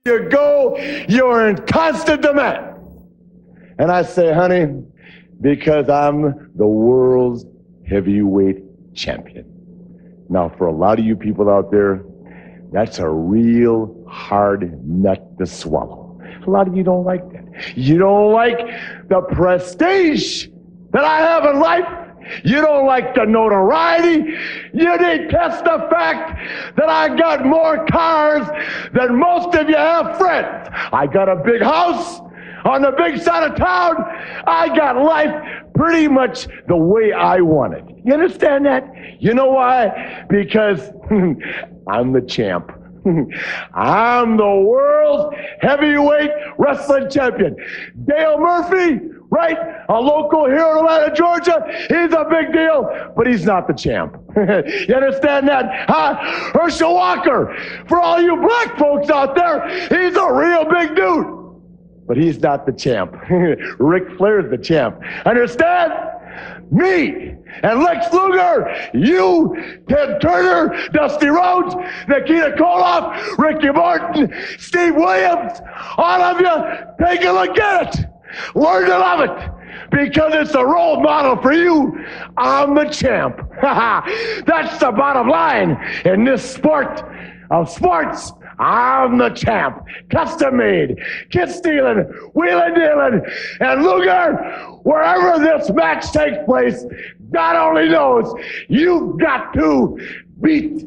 You go, you're in constant demand. And I say, honey, because I'm the world's heavyweight champion. Now, for a lot of you people out there, that's a real hard nut to swallow. A lot of you don't like that. You don't like the prestige that I have in life. You don't like the notoriety. You detest the fact that I got more cars than most of you have friends. I got a big house on the big side of town. I got life pretty much the way I want it. You understand that? You know why? Because I'm the champ. I'm the world's heavyweight wrestling champion. Dale Murphy, right? A local here in Atlanta, Georgia. He's a big deal, but he's not the champ. You understand that? Huh? Herschel Walker, for all you black folks out there, he's a real big dude, but he's not the champ. Ric Flair's the champ. Understand? Me and Lex Luger, you, Ted Turner, Dusty Rhodes, Nikita Koloff, Ricky Morton, Steve Williams, all of you, take a look at it. Learn to love it, because it's a role model for you. I'm the champ. That's the bottom line in this sport of sports. I'm the champ. Custom made, kid stealing, wheeling dealing, and Luger, wherever this match takes place, God only knows you've got to beat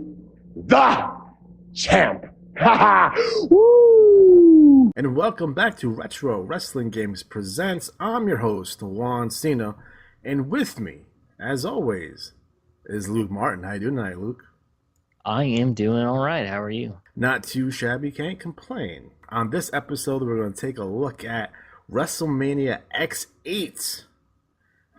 the champ. Woo! And welcome back to Retro Wrestling Games Presents. I'm your host, Juan, and with me, as always, is Luke Martin. How you doing tonight, Luke? I am doing all right. How are you? Not too shabby, can't complain. On this episode, we're going to take a look at WrestleMania X8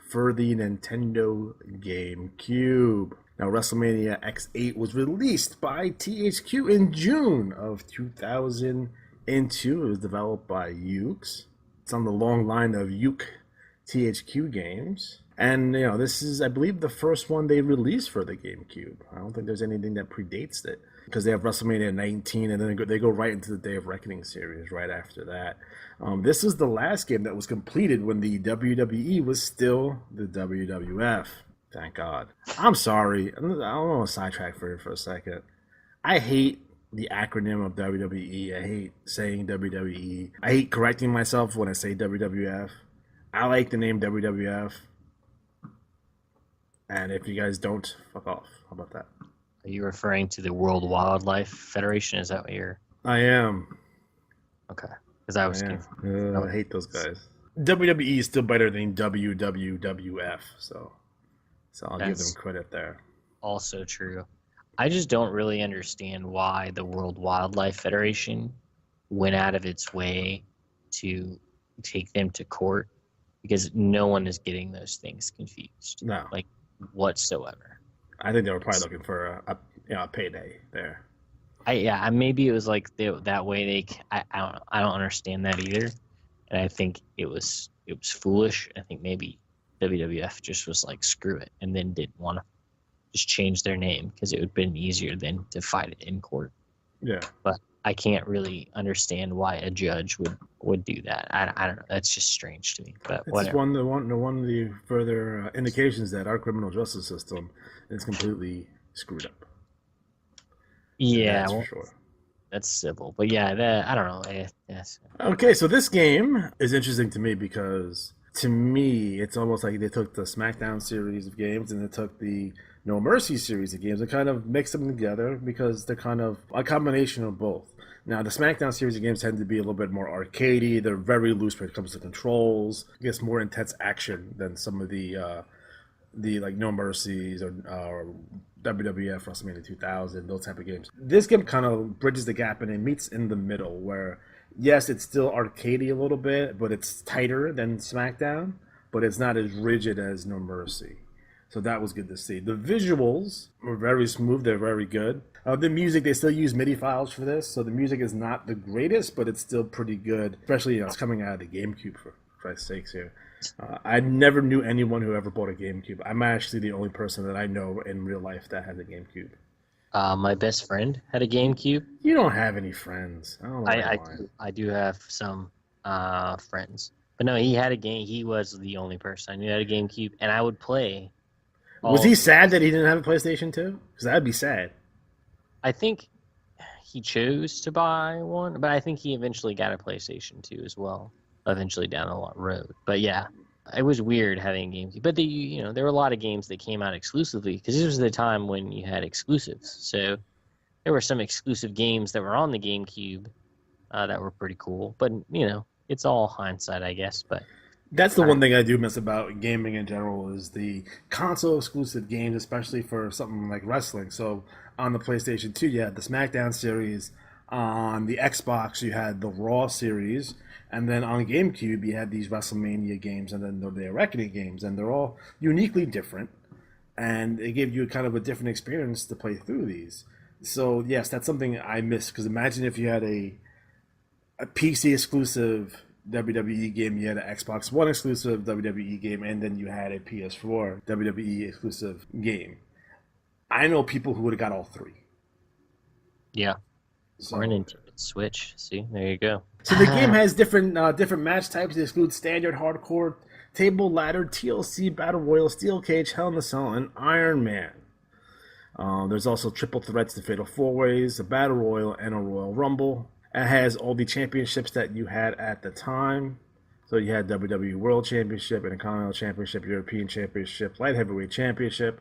for the Nintendo GameCube. Now, WrestleMania X8 was released by THQ in June of 2002. It was developed by Yuke's. It's on the long line of Yuke THQ games. And, you know, this is, I believe, the first one they released for the GameCube. I don't think there's anything that predates it, because they have WrestleMania 19, and then they go right into the Day of Reckoning series right after that. This is the last game that was completed when the WWE was still the WWF. Thank God. I'm sorry. I don't want to sidetrack for a second. I hate the acronym of WWE. I hate saying WWE. I hate correcting myself when I say WWF. I like the name WWF. And if you guys don't, fuck off. How about that? Are you referring to the World Wildlife Federation? Is that what you're... I am. Okay. Because I was confused. I hate those guys. WWE is still better than WWF, so I'll give them credit there. Also true. I just don't really understand why the World Wildlife Federation went out of its way to take them to court, because no one is getting those things confused. No. Like, whatsoever. I think they were probably looking for a payday there. Maybe it was like that way. I don't understand that either, and I think it was foolish. I think maybe WWF just was like, screw it, and then didn't want to just change their name because it would have been easier than to fight it in court. Yeah. But I can't really understand why a judge would do that. I don't know. That's just strange to me. But it's whatever. one of the further indications that our criminal justice system is completely screwed up. Yeah, that's for sure. That's civil, but yeah, I don't know. Yes. Okay, so this game is interesting to me because, to me, it's almost like they took the SmackDown series of games and they took the No Mercy series of games and kind of mixed them together, because they're kind of a combination of both. Now, the SmackDown series of games tend to be a little bit more arcadey. They're very loose when it comes to controls. I guess more intense action than some of the like No Mercies or WWF Wrestlemainia 2000, those type of games. This game kind of bridges the gap and it meets in the middle, where yes, it's still arcadey a little bit, but it's tighter than SmackDown, but it's not as rigid as No Mercy. So that was good to see. The visuals were very smooth. They're very good. The music, they still use MIDI files for this, so the music is not the greatest, but it's still pretty good, especially, it's coming out of the GameCube, for Christ's sakes here. I never knew anyone who ever bought a GameCube. I'm actually the only person that I know in real life that has a GameCube. My best friend had a GameCube. You don't have any friends. I don't know why I you're lying. I do have some friends, but no, he had a game. He was the only person I knew that had a GameCube, and I would play Was all he of sad that his. he didn't have a PlayStation 2? Because that'd be sad. I think he chose to buy one, but I think he eventually got a PlayStation 2 as well, eventually down the road. But yeah, it was weird having a GameCube. But there were a lot of games that came out exclusively because this was the time when you had exclusives. So there were some exclusive games that were on the GameCube that were pretty cool. But it's all hindsight, I guess. But That's the I, one thing I do miss about gaming in general is the console exclusive games, especially for something like wrestling. So on the PlayStation 2, you had the SmackDown series. On the Xbox, you had the Raw series. And then on GameCube, you had these WrestleMania games and then the Reckoning games. And they're all uniquely different. And it gave you kind of a different experience to play through these. So, yes, that's something I miss. Because imagine if you had a PC exclusive WWE game, you had an Xbox One exclusive WWE game, and then you had a PS4 WWE exclusive game. I know people who would have got all three. yeah, So, or a Nintendo Switch. See, there you go. so the game has different match types. It includes standard, hardcore, table, ladder, TLC, battle royal, steel cage, Hell in a Cell, and Iron Man. There's also triple threats to fatal four ways, a battle royal, and a Royal Rumble. It has all the championships that you had at the time. So you had WWE World Championship, Intercontinental Championship, European Championship, Light Heavyweight Championship,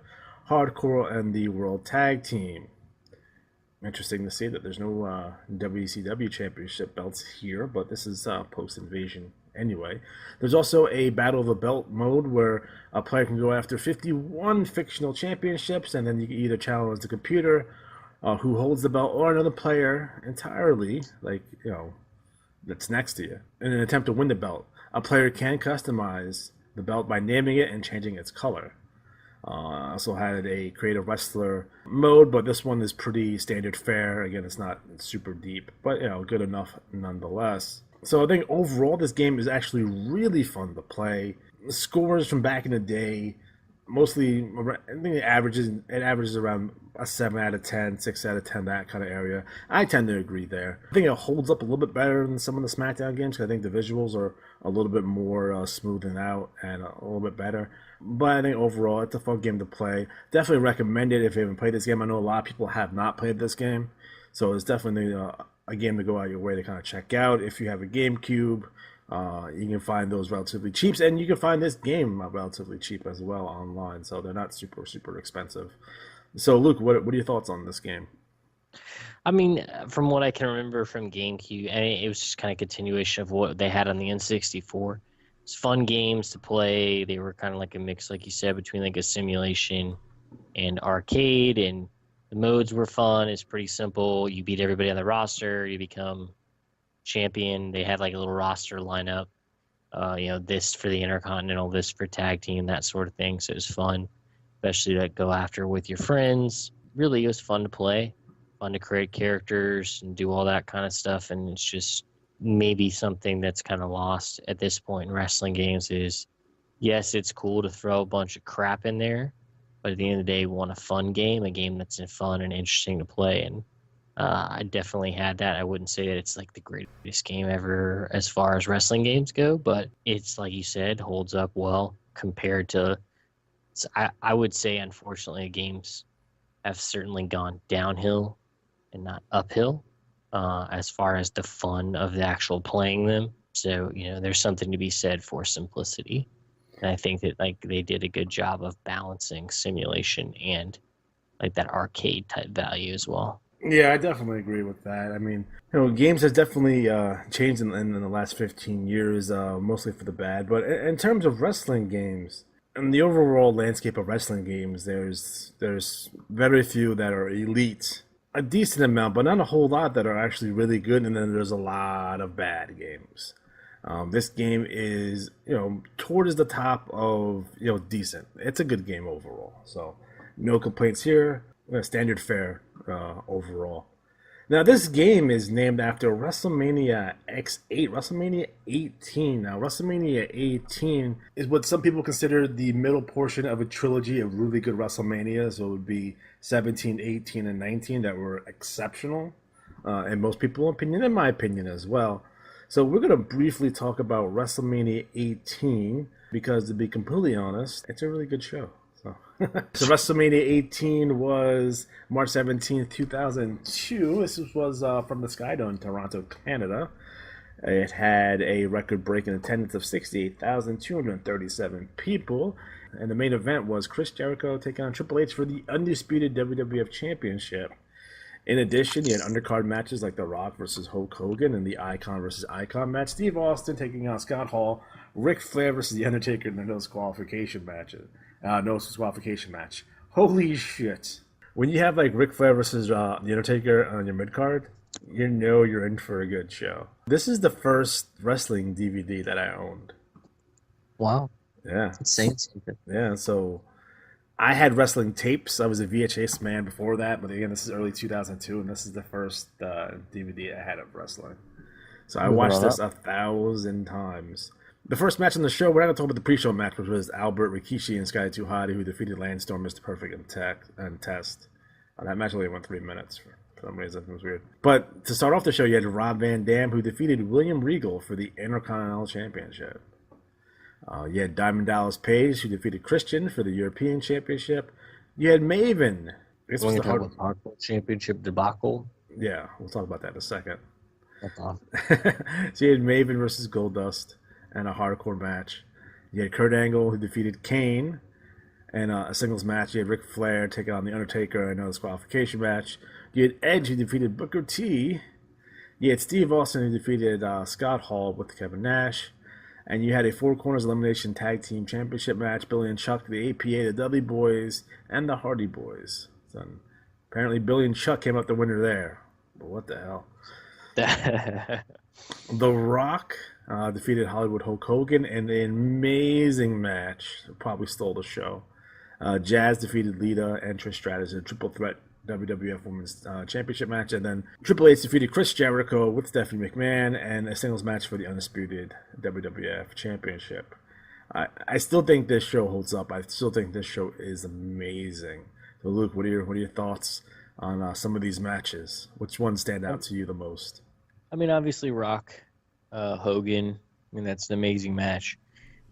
Hardcore, and the World Tag Team. Interesting to see that there's no WCW Championship belts here, but this is post-invasion anyway. There's also a Battle of the Belt mode where a player can go after 51 fictional championships, and then you can either challenge the computer who holds the belt or another player entirely, that's next to you, in an attempt to win the belt. A player can customize the belt by naming it and changing its color. Also had a creative wrestler mode, but this one is pretty standard fare. Again, it's not super deep, but good enough nonetheless. So I think overall this game is actually really fun to play. The scores from back in the day, mostly I think it averages around a 7 out of 10, 6 out of 10, that kind of area. I tend to agree there. I think it holds up a little bit better than some of the SmackDown games because I think the visuals are a little bit more smoothened out and a little bit better. But I think overall it's a fun game to play. Definitely recommend it if you haven't played this game. I know a lot of people have not played this game, so it's definitely a game to go out your way to kind of check out. If you have a GameCube, you can find those relatively cheap, and you can find this game relatively cheap as well online, so they're not super expensive. So Luke, what are your thoughts on this game? I mean, from what I can remember from GameCube, and it was just kind of continuation of what they had on the N64. It's fun games to play. They were kind of like a mix, like you said, between like a simulation and arcade, and the modes were fun. It's pretty simple. You beat everybody on the roster, you become champion. They had like a little roster lineup. This for the Intercontinental, this for tag team, that sort of thing. So it was fun, especially to go after with your friends. Really, it was fun to play, fun to create characters and do all that kind of stuff. And it's just maybe something that's kind of lost at this point in wrestling games is, yes, it's cool to throw a bunch of crap in there, but at the end of the day, we want a fun game, a game that's fun and interesting to play. And I definitely had that. I wouldn't say that it's like the greatest game ever as far as wrestling games go, but it's, like you said, holds up well compared to, I would say, unfortunately, games have certainly gone downhill and not uphill as far as the fun of the actual playing them. So, there's something to be said for simplicity. And I think that they did a good job of balancing simulation and like that arcade type value as well. Yeah, I definitely agree with that. I mean, games has definitely changed in the last 15 years, mostly for the bad. But in terms of wrestling games, in the overall landscape of wrestling games, there's very few that are elite. A decent amount, but not a whole lot that are actually really good. And then there's a lot of bad games. This game is, towards the top of, decent. It's a good game overall. So no complaints here. Standard fare overall. Now, this game is named after WrestleMania X8, WrestleMania 18. Now, WrestleMania 18 is what some people consider the middle portion of a trilogy of really good WrestleManias. So it would be 17, 18, and 19 that were exceptional, in most people's opinion, in my opinion as well. So we're going to briefly talk about WrestleMania 18 because, to be completely honest, it's a really good show. So WrestleMania 18 was March 17th, 2002. This was from the Skydome in Toronto, Canada. It had a record-breaking attendance of 68,237 people. And the main event was Chris Jericho taking on Triple H for the undisputed WWF Championship. In addition, you had undercard matches like The Rock versus Hulk Hogan and the Icon versus Icon match. Steve Austin taking on Scott Hall, Ric Flair versus The Undertaker in the no disqualification match. Holy shit. When you have like Ric Flair versus The Undertaker on your mid-card, you know you're in for a good show. This is the first wrestling DVD that I owned. Wow. Yeah. It's saying something. Yeah, so I had wrestling tapes. I was a VHS man before that, but again, this is early 2002, and this is the first DVD I had of wrestling. So I watched this 1,000 times. The first match on the show, we're not going to talk about the pre-show match, which was Albert, Rikishi, and Sky Too Hotty, who defeated Landstorm, Mr. Perfect, and Test. That match only went 3 minutes for some reason. It was weird. But to start off the show, you had Rob Van Dam, who defeated William Regal for the Intercontinental Championship. You had Diamond Dallas Page, who defeated Christian for the European Championship. You had Maven. This was the Hardcore Championship debacle. Yeah, we'll talk about that in a second. That's awesome. So you had Maven versus Goldust and a hardcore match. You had Kurt Angle, who defeated Kane in a singles match. You had Ric Flair taking on The Undertaker in a disqualification match. You had Edge, who defeated Booker T. You had Steve Austin, who defeated Scott Hall with Kevin Nash. And you had a Four Corners Elimination Tag Team Championship match. Billy and Chuck, the APA, the Dudley Boys, and the Hardy Boys. So apparently Billy and Chuck came up the winner there. But what the hell? The Rock defeated Hollywood Hulk Hogan in an amazing match. Probably stole the show. Jazz defeated Lita and Trish Stratus in a triple threat WWF Women's Championship match. And then Triple H defeated Chris Jericho with Stephanie McMahon and a singles match for the undisputed WWF Championship. I still think this show holds up. I still think this show is amazing. So Luke, what are your thoughts on some of these matches? Which ones stand out to you the most? I mean, obviously Rock, Hogan. I mean, that's an amazing match.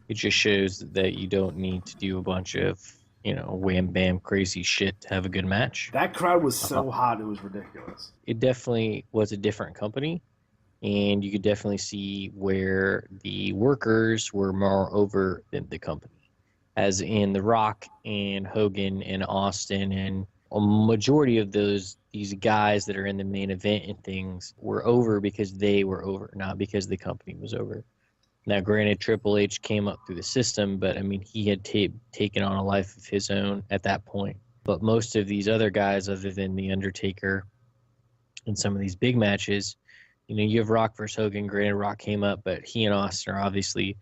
It just shows that you don't need to do a bunch of, wham bam crazy shit to have a good match. That crowd was so hot, it was ridiculous. It definitely was a different company, and you could definitely see where the workers were more over than the company. As in The Rock and Hogan and Austin and a majority of these guys that are in the main event and things were over because they were over, not because the company was over. Now, granted, Triple H came up through the system, but I mean, he had taken on a life of his own at that point. But most of these other guys, other than The Undertaker and some of these big matches, you have Rock versus Hogan. Granted, Rock came up, but he and Austin are obviously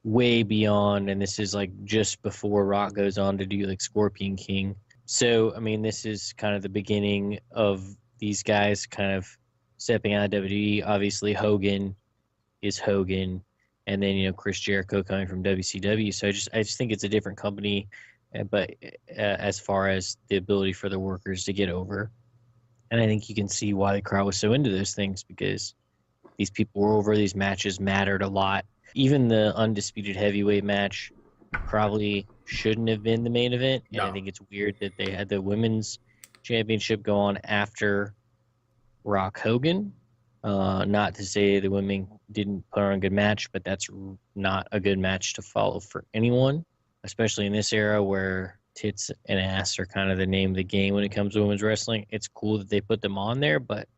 way beyond, and this is like just before Rock goes on to do like Scorpion King. So, I mean, this is kind of the beginning of these guys kind of stepping out of WWE. Obviously, Hogan is Hogan, and then, Chris Jericho coming from WCW. So I just think it's a different company, but as far as the ability for the workers to get over. And I think you can see why the crowd was so into those things, because these people were over, these matches mattered a lot. Even the undisputed heavyweight match probably shouldn't have been the main event. And I think it's weird that they had the women's championship go on after Rock Hogan. Not to say the women didn't put on a good match, but that's not a good match to follow for anyone, especially in this era where tits and ass are kind of the name of the game when it comes to women's wrestling. It's cool that they put them on there, but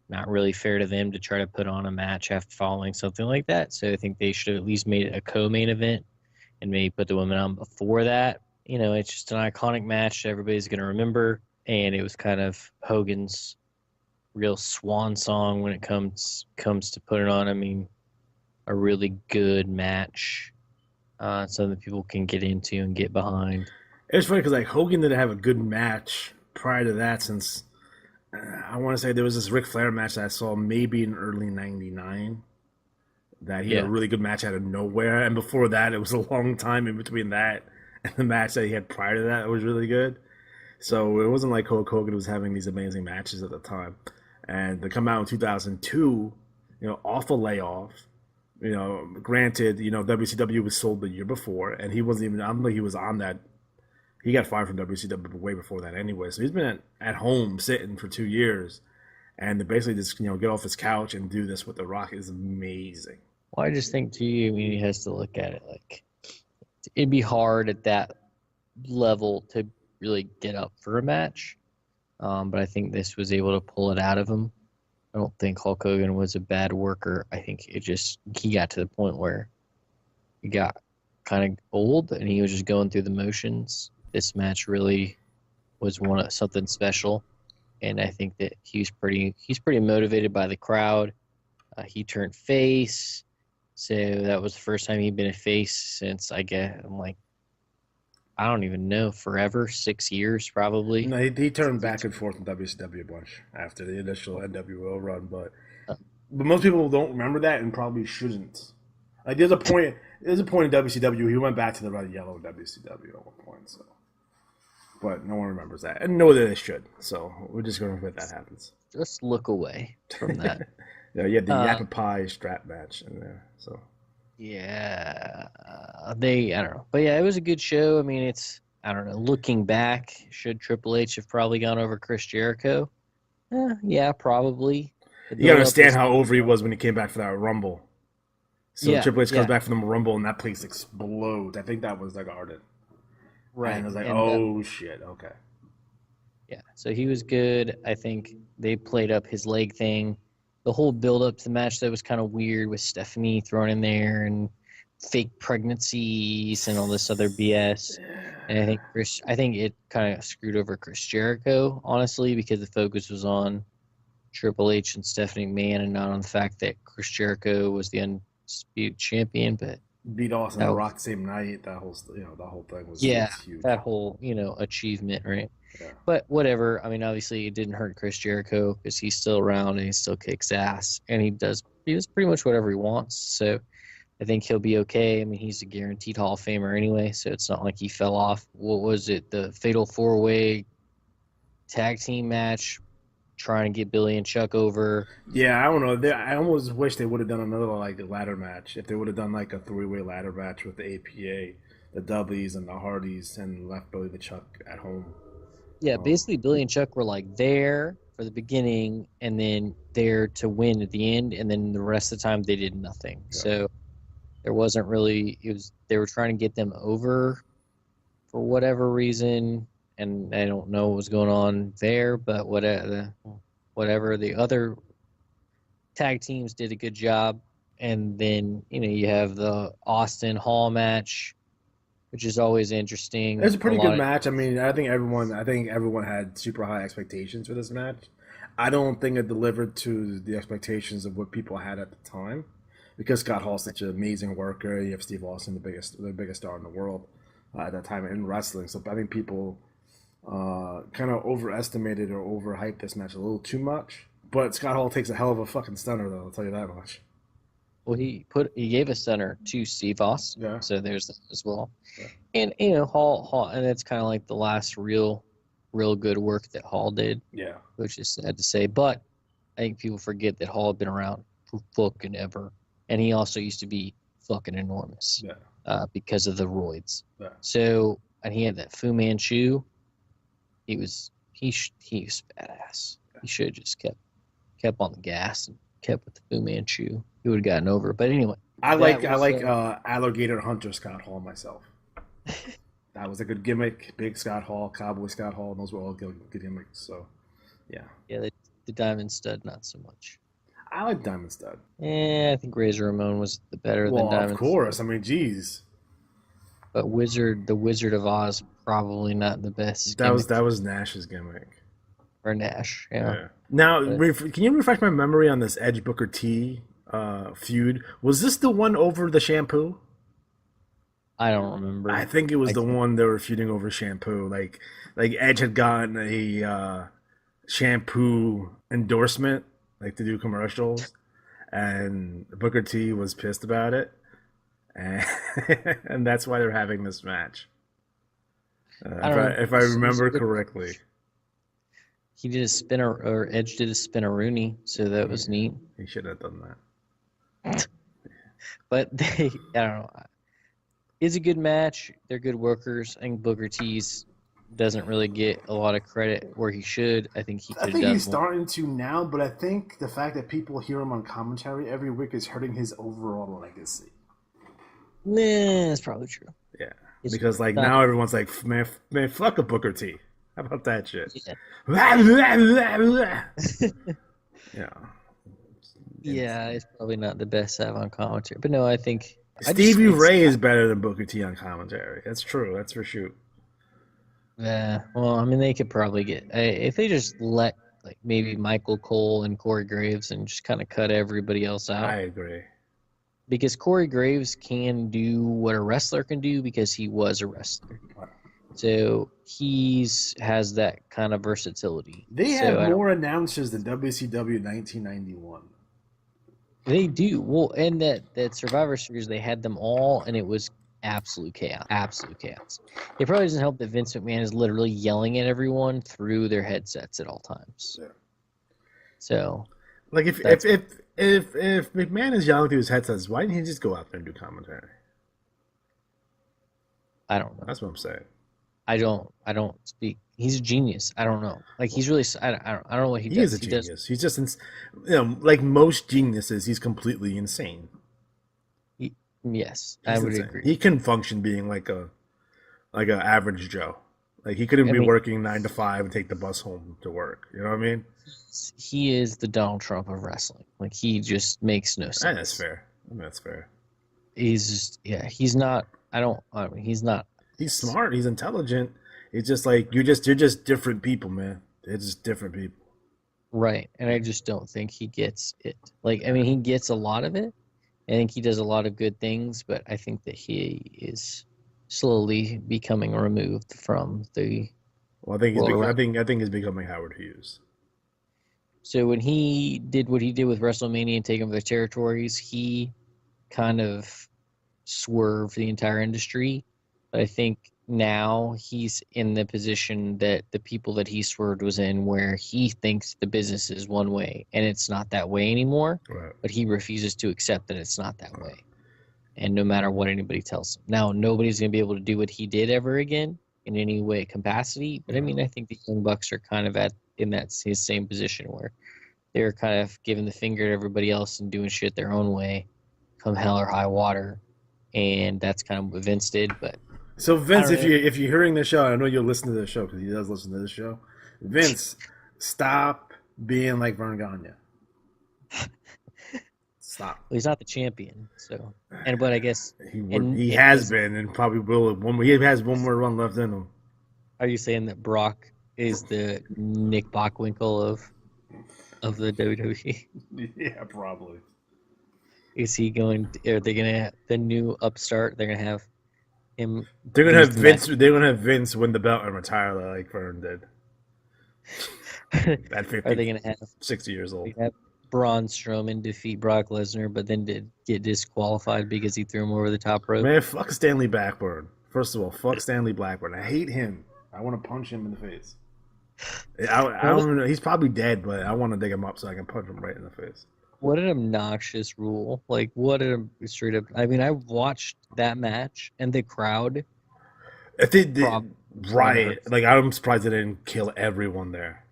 not really fair to them to try to put on a match after following something like that. So I think they should have at least made it a co-main event and maybe put the women on before that. It's just an iconic match that everybody's going to remember, and it was kind of Hogan's real swan song when it comes to putting on, I mean, a really good match, something that people can get into and get behind. It's funny because Hogan didn't have a good match prior to that, since I want to say there was this Ric Flair match that I saw maybe in early '99 that he had a really good match out of nowhere, and before that, it was a long time in between that and the match that he had prior to that. It was really good. So it wasn't like Hulk Hogan was having these amazing matches at the time. And to come out in 2002, off a layoff, granted, WCW was sold the year before, and he wasn't even, I don't think he was on that. He got fired from WCW way before that anyway. So he's been at home sitting for 2 years. And to basically just, get off his couch and do this with The Rock is amazing. Well, I just think, too, he has to look at it like it'd be hard at that level to really get up for a match. But I think this was able to pull it out of him. I don't think Hulk Hogan was a bad worker. I think he got to the point where he got kind of old and he was just going through the motions. This match really was something special. And I think that he's pretty motivated by the crowd. He turned face. So that was the first time he'd been a face since I don't even know, forever, 6 years probably. No, he turned back and forth in WCW a bunch after the initial NWO run, but most people don't remember that and probably shouldn't. Like there's a point in WCW he went back to the red and yellow WCW at one point, so. But no one remembers that, and know that they should. So we're just going to let that happen. Just look away from that. Yeah, you had the Yappa Pie strap match in there. So yeah, I don't know, but yeah, it was a good show. I mean, I don't know. Looking back, should Triple H have probably gone over Chris Jericho? Yeah, probably. You gotta understand how over he was when he came back for that Rumble. So Triple H comes back from the Rumble and that place explodes. I think that was like Arden. Right. And I was like, shit, okay. Yeah, so he was good. I think they played up his leg thing. The whole build-up to the match that was kind of weird with Stephanie thrown in there and fake pregnancies and all this other BS. And I think it kind of screwed over Chris Jericho, honestly, because the focus was on Triple H and Stephanie McMahon and not on the fact that Chris Jericho was the undisputed champion, but beat Austin the Rock the same night. That whole thing was huge. That whole achievement, right? Yeah. But whatever. I mean, obviously, it didn't hurt Chris Jericho because he's still around and he still kicks ass, and he does pretty much whatever he wants. So I think he'll be okay. I mean, he's a guaranteed Hall of Famer anyway, so it's not like he fell off. What was it? The Fatal 4-Way tag team match, trying to get Billy and Chuck over. Yeah, I don't know. I almost wish they would have done another ladder match. If they would have done like a 3-way ladder match with the APA, the Dudleys and the Hardys, and left Billy the Chuck at home. Yeah, basically Billy and Chuck were like there for the beginning and then there to win at the end, and then the rest of the time they did nothing. Yeah. So there wasn't really. They were trying to get them over for whatever reason. And I don't know what was going on there, but whatever. The other tag teams did a good job. And then, you have the Austin Hall match, which is always interesting. It's a pretty good match. I mean, I think everyone had super high expectations for this match. I don't think it delivered to the expectations of what people had at the time, because Scott Hall's such an amazing worker. You have Steve Austin, the biggest star in the world at that time in wrestling. So I think people kind of overestimated or overhyped this match a little too much. But Scott Hall takes a hell of a fucking stunner, though. I'll tell you that much. Well, he gave a stunner to Steve Austin, yeah. So there's that as well. Yeah. And Hall, and that's kind of like the last real good work that Hall did. Yeah, which is sad to say, but I think people forget that Hall had been around for fucking ever, and he also used to be fucking enormous. Yeah. Because of the roids. Yeah. So, and he had that Fu Manchu. He was badass. He should have just kept on the gas and kept with the Fu Manchu. He would have gotten over. But anyway, I like Alligator Hunter Scott Hall myself. That was a good gimmick. Big Scott Hall, Cowboy Scott Hall, and those were all good gimmicks. So, yeah. Yeah, the Diamond Stud, not so much. I like Diamond Stud. I think Razor Ramon was the better than Diamond Stud. Of course. I mean, geez. But the Wizard of Oz, probably not the best. That was Nash's gimmick. Or Nash, yeah. Now, can you refresh my memory on this Edge Booker T feud? Was this the one over the shampoo? I don't remember. I think it was the one they were feuding over shampoo. Like Edge had gotten shampoo endorsement, like to do commercials, and Booker T was pissed about it, and, and that's why they're having this match. I don't know. If I remember correctly. He did a spinner, or Edge did a spinneroonie, so that was neat. He should have done that. But I don't know. It's a good match. They're good workers. I think Booker T's doesn't really get a lot of credit where he should. I think he could have done he's more. starting to now, but I think the fact that people hear him on commentary every week is hurting his overall legacy. Nah, that's probably true. Yeah, because like now everyone's like, man, fuck a Booker T. How about that shit? Yeah. Yeah. Yeah, it's probably not the best to have on commentary. But no, I think Stevie Ray is better than Booker T on commentary. That's true. That's for sure. Yeah. Well, I mean, they could probably get if they just let like maybe Michael Cole and Corey Graves and just kind of cut everybody else out. I agree. Because Corey Graves can do what a wrestler can do because he was a wrestler. So has that kind of versatility. They had more announcers than WCW 1991. They do. Well, and that Survivor Series, they had them all, and it was absolute chaos. Absolute chaos. It probably doesn't help that Vince McMahon is literally yelling at everyone through their headsets at all times. Yeah. So, like if McMahon is yelling through his headsets, why didn't he just go out there and do commentary? I don't know. That's what I'm saying. I don't speak. He's a genius. I don't know. Like he's really. I don't know what he does. He is a genius. He's just, like most geniuses, he's completely insane. Yes, I would agree. He can function being like a average Joe. Like he couldn't be working 9 to 5 and take the bus home to work. You know what I mean? He is the Donald Trump of wrestling. Like he just makes no sense. That's fair. That's fair. He's just He's not. He's not. He's smart. He's intelligent. It's just like you're just different people, man. They're just different people. Right, and I just don't think he gets it. Like, I mean, he gets a lot of it. I think he does a lot of good things, but I think that he is slowly becoming removed from the. Well, I think he's becoming Howard Hughes. So when he did what he did with WrestleMania and taking over the territories, he kind of swerved the entire industry. But I think now he's in the position that the people that he swerved was in, where he thinks the business is one way and it's not that way anymore. Right. But he refuses to accept that it's not that way. And no matter what anybody tells him. Now, nobody's going to be able to do what he did ever again in any way capacity. But I mean, I think the Young Bucks are kind of in his same position where they're kind of giving the finger to everybody else and doing shit their own way, come hell or high water. And that's kind of what Vince did, but. So Vince, if you're hearing this show, I know you'll listen to this show because he does listen to this show. Vince, stop being like Vern Gagne. Stop. Well, he's not the champion, so but I guess he has been and probably will. He has one more run left in him. Are you saying that Brock is the Nick Bockwinkel of the WWE? Yeah, probably. Is he going? Are they going to have the new upstart? They're going to have him. They're gonna have Vince. They're gonna have Vince win the belt and retire like Vern did. At 50, are they gonna have 60 years old? Have Braun Strowman defeat Brock Lesnar, but then did get disqualified because he threw him over the top rope? Man, fuck Stanley Blackburn. First of all, fuck Stanley Blackburn. I hate him. I want to punch him in the face. I don't know. He's probably dead, but I want to dig him up so I can punch him right in the face. What an obnoxious rule. Like, what a straight up. I mean, I watched that match and the crowd. Riot. Like, I'm surprised they didn't kill everyone there.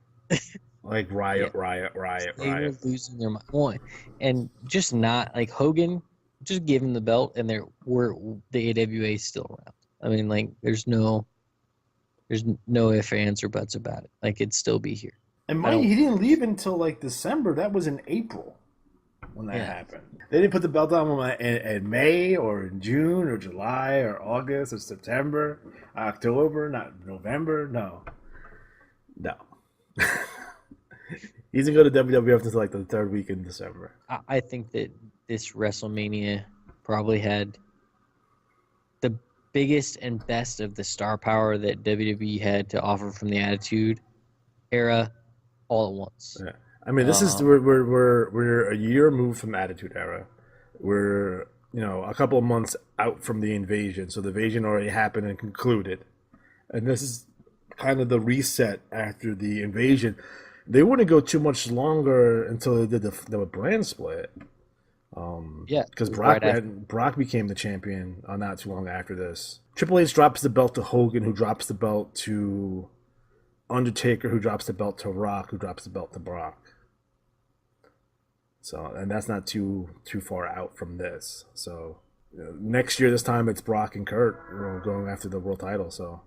Like, riot. They were losing their mind. And just not, like, Hogan, just give him the belt and the AWA is still around. I mean, like, there's no ifs, ands, or buts about it. Like, it'd still be here. And he didn't leave until, like, December. That was in April. When that happened, they didn't put the belt on him in May or in June or July or August or September, October, not November. No. He's gonna go to WWF until like the third week in December. I think that this WrestleMania probably had the biggest and best of the star power that WWE had to offer from the Attitude Era all at once. Yeah. I mean, this is we're a year removed from Attitude Era. We're a couple of months out from the invasion, so the invasion already happened and concluded, and this is kind of the reset after the invasion. They wouldn't go too much longer until they did the brand split. Yeah, because right Brock became the champion not too long after this. Triple H drops the belt to Hogan, who drops the belt to Undertaker, who drops the belt to Rock, who drops the belt to Brock. So, and that's not too far out from this. So, next year, this time it's Brock and Kurt going after the world title. So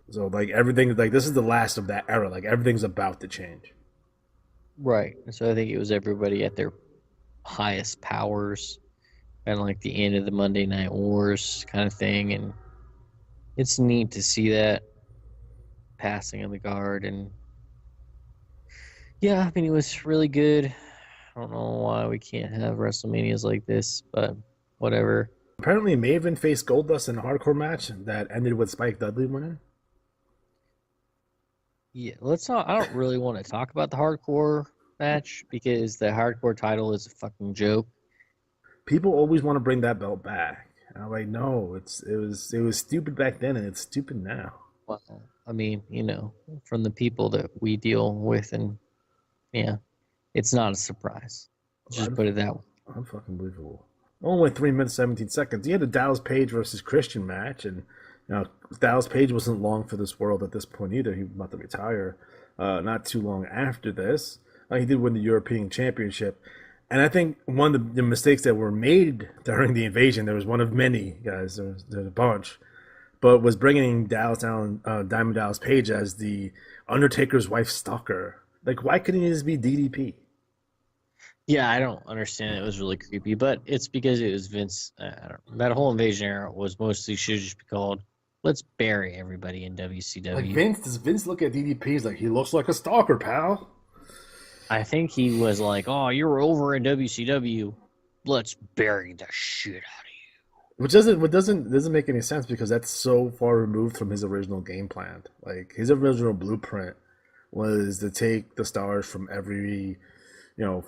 like everything, like this is the last of that era. Like everything's about to change. Right. So I think it was everybody at their highest powers, and like the end of the Monday Night Wars kind of thing, and it's neat to see that passing of the guard. And yeah, I mean, it was really good. I don't know why we can't have WrestleManias like this, but whatever. Apparently, Maven faced Goldust in a hardcore match that ended with Spike Dudley winning. Yeah, let's not. I don't really want to talk about the hardcore match because the hardcore title is a fucking joke. People always want to bring that belt back. And I'm like, no, it was stupid back then, and it's stupid now. Well, I mean, from the people that we deal with, and yeah, it's not a surprise. Just put it that way. Unfucking-believable. Only went 3 minutes 17 seconds. You had the Dallas Page versus Christian match, and Dallas Page wasn't long for this world at this point either. He was about to retire not too long after this. He did win the European Championship. And I think one of the mistakes that were made during the invasion, there was one of many, guys, there's a bunch, but was bringing Diamond Dallas Page as the Undertaker's wife stalker. Like, why couldn't he just be DDP? Yeah, I don't understand. It was really creepy, but it's because it was Vince. That whole invasion era was mostly should just be called, let's bury everybody in WCW. Like does Vince look at DDP? He's like, he looks like a stalker, pal. I think he was like, oh, you're over in WCW. Let's bury the shit out of you. Which doesn't make any sense because that's so far removed from his original game plan. Like, his original blueprint was to take the stars from every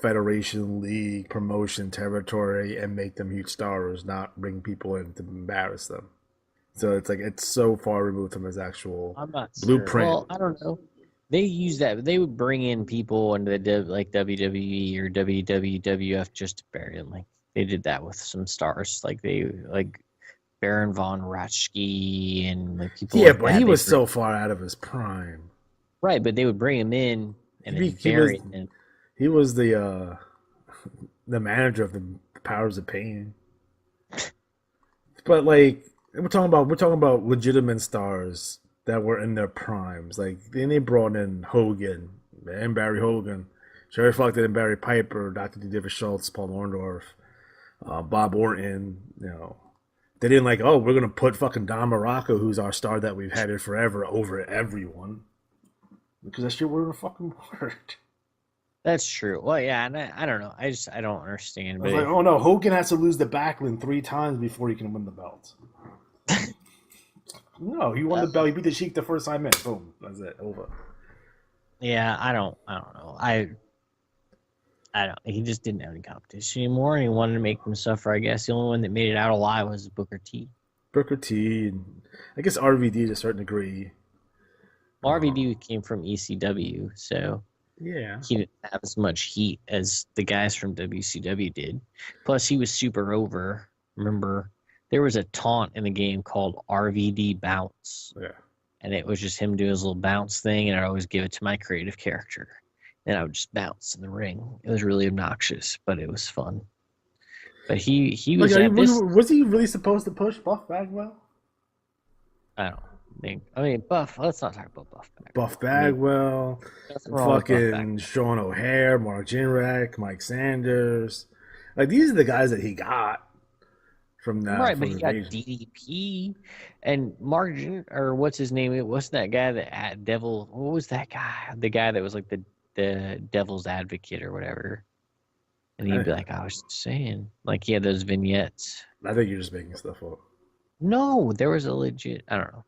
federation, league, promotion, territory, and make them huge stars, not bring people in to embarrass them. So it's like it's so far removed from his actual blueprint. Sure. Well, I don't know. They use that. They would bring in people into the like WWE or WWF just to bury them. Like they did that with some stars. Like Baron von Raschke and like people. Yeah, like but that. He was so far out of his prime. Right, but they would bring him in and then bury him. He was the manager of the Powers of Pain. But like we're talking about legitimate stars that were in their primes. Like then they brought in Hogan and Barry Hogan, Sherry Fluckton and Barry Piper, Dr. D. David Schultz, Paul Orndorff, Bob Orton. They didn't like, we're gonna put fucking Don Morocco, who's our star that we've had it forever, over everyone, because that shit wouldn't have fucking worked. That's true. Well, yeah, and I don't know. I don't understand. I was like, oh no, Hogan has to lose the Backlund 3 times before he can win the belt. No, he won the belt. He beat the Sheik the first time in. Boom, that's it. Over. Yeah, I don't know. I don't. He just didn't have any competition anymore, and he wanted to make them suffer. I guess the only one that made it out alive was Booker T. Booker T. And I guess RVD to a certain degree. RVD came from ECW, so. Yeah. He didn't have as much heat as the guys from WCW did. Plus, he was super over. Remember, there was a taunt in the game called RVD Bounce. Yeah. And it was just him doing his little bounce thing, and I'd always give it to my creative character. And I would just bounce in the ring. It was really obnoxious, but it was fun. But he was at this... Was he really supposed to push Buff Bagwell? I don't think. I mean, Buff. Let's not talk about Buff Bagwell. Buff Bagwell, fucking Sean O'Hare, Mark Jindrak, Mike Sanders. Like, these are the guys that he got from that. Right, but he got DDP and Mark or what's his name? It wasn't that guy that had Devil. What was that guy? The guy that was like the Devil's Advocate or whatever. And he'd be like, I was saying, like he had those vignettes. I think you're just making stuff up. No, there was a legit. I don't know.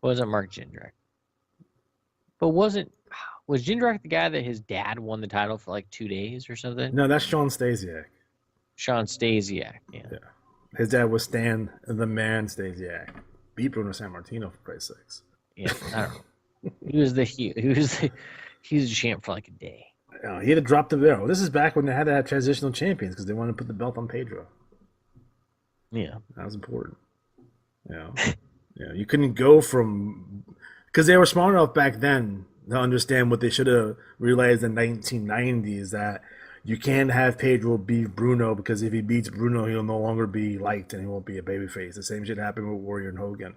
It wasn't Mark Jindrak. But wasn't Was Jindrak the guy that his dad won the title for like 2 days or something? No, that's Sean Stasiak. Sean Stasiak. Yeah. His dad was Stan the Man Stasiak. Beat Bruno Sammartino for Christ's sakes. Yeah. I don't know. He was the champ for like a day. He had to drop the belt. This is back when they had to have transitional champions because they wanted to put the belt on Pedro. Yeah. That was important. You couldn't go from, because they were smart enough back then to understand what they should have realized in the 1990s, that you can't have Pedro beat Bruno, because if he beats Bruno, he'll no longer be liked and he won't be a babyface. The same shit happened with Warrior and Hogan.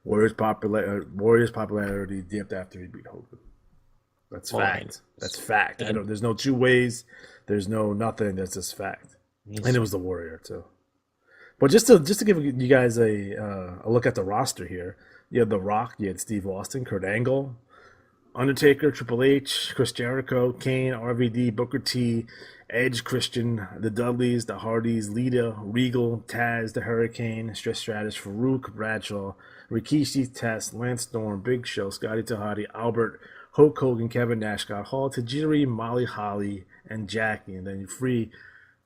Warrior's popularity dipped after he beat Hogan. That's fact. That's fact. There's no two ways. There's no nothing. That's just fact. And it was the Warrior too. But just to give you guys a look at the roster here, you had The Rock, you had Steve Austin, Kurt Angle, Undertaker, Triple H, Chris Jericho, Kane, RVD, Booker T, Edge, Christian, the Dudleys, the Hardys, Lita, Regal, Taz, the Hurricane, Trish Stratus, Farouk, Bradshaw, Rikishi, Test, Lance Storm, Big Show, Scotty Tahati, Albert, Hulk Hogan, Kevin Nash, Scott Hall, Tajiri, Molly Holly, and Jackie. And then you free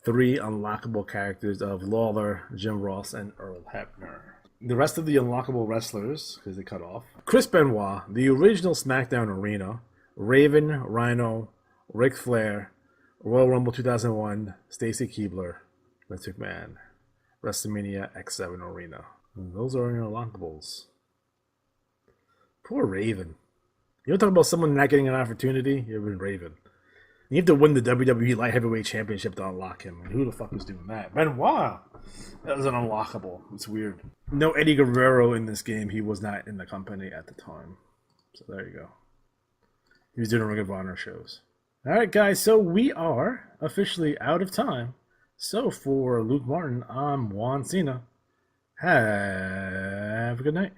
3 unlockable characters of Lawler, Jim Ross, and Earl Hebner. The rest of the unlockable wrestlers, because they cut off: Chris Benoit, the original SmackDown Arena, Raven, Rhino, Ric Flair, Royal Rumble 2001, Stacy Keibler, Vince McMahon, WrestleMania X7 Arena. And those are your unlockables. Poor Raven. You want to talk about someone not getting an opportunity? You've been Raven. You have to win the WWE Light Heavyweight Championship to unlock him. And who the fuck was doing that? Benoit! That was an unlockable. It's weird. No Eddie Guerrero in this game. He was not in the company at the time. So there you go. He was doing Ring of Honor shows. Alright guys, so we are officially out of time. So for Luke Martin, I'm Juan Cena. Have a good night.